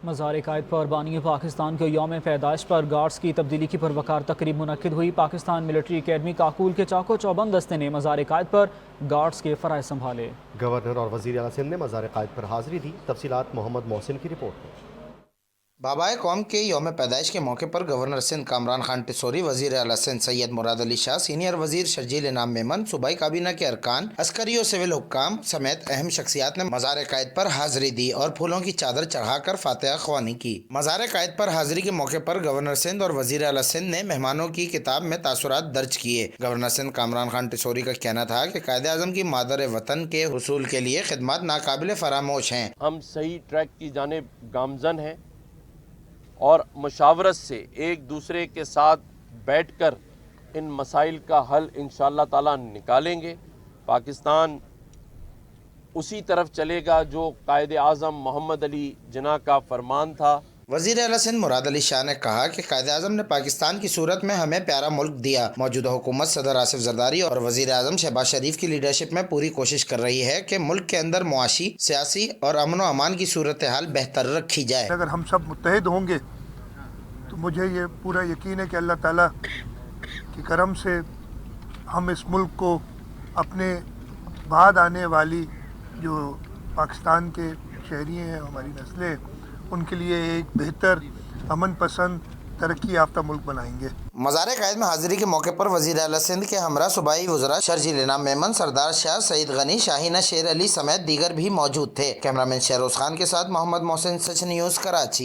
مزار قائد پر بانی پاکستان کے یوم پیدائش پر گارڈز کی تبدیلی کی پروقار تقریب منعقد ہوئی۔ پاکستان ملٹری اکیڈمی کاکول کے چاقو چوبند دستے نے مزار قائد پر گارڈز کے فرائض سنبھالے۔ گورنر اور وزیر اعلیٰ سندھ نے مزار قائد پر حاضری دی۔ تفصیلات محمد محسن کی رپورٹ میں۔ بابائے قوم کے یوم پیدائش کے موقع پر گورنر سندھ کامران خان ٹسوری، وزیر اعلیٰ سندھ سید مراد علی شاہ، سینئر وزیر شرجیل انعام میمن، صوبائی کابینہ کے ارکان، عسکری و سول حکام سمیت اہم شخصیات نے مزار قائد پر حاضری دی اور پھولوں کی چادر چڑھا کر فاتحہ خوانی کی۔ مزار قائد پر حاضری کے موقع پر گورنر سندھ اور وزیر اعلیٰ سندھ نے مہمانوں کی کتاب میں تاثرات درج کیے۔ گورنر سندھ کامران خان ٹسوری کا کہنا تھا کہ قائد اعظم کی مادر وطن کے حصول کے لیے خدمات ناقابل فراموش ہیں۔ ہم صحیح ٹریک کی جانب گامزن ہیں اور مشاورت سے ایک دوسرے کے ساتھ بیٹھ کر ان مسائل کا حل انشاءاللہ تعالی نکالیں گے۔ پاکستان اسی طرف چلے گا جو قائد اعظم محمد علی جناح کا فرمان تھا۔ وزیر اعلیٰ سندھ مراد علی شاہ نے کہا کہ قائد اعظم نے پاکستان کی صورت میں ہمیں پیارا ملک دیا۔ موجودہ حکومت صدر آصف زرداری اور وزیر اعظم شہباز شریف کی لیڈرشپ میں پوری کوشش کر رہی ہے کہ ملک کے اندر معاشی، سیاسی اور امن و امان کی صورتحال بہتر رکھی جائے۔ اگر ہم سب متحد ہوں گے تو مجھے یہ پورا یقین ہے کہ اللہ تعالیٰ کے کرم سے ہم اس ملک کو اپنے بعد آنے والی جو پاکستان کے شہری ہیں، ہماری نسلیں، ان کے لیے ایک بہتر، امن پسند، ترقی یافتہ ملک بنائیں گے۔ مزار قائد میں حاضری کے موقع پر وزیر اعلیٰ سندھ کے ہمراہ صوبائی وزراء شرجیل انعام میمن، سردار شاہ، سعید غنی، شاہینہ شیر علی سمیت دیگر بھی موجود تھے۔ کیمرہ مین شہروز خان کے ساتھ محمد محسن، سچ نیوز، کراچی۔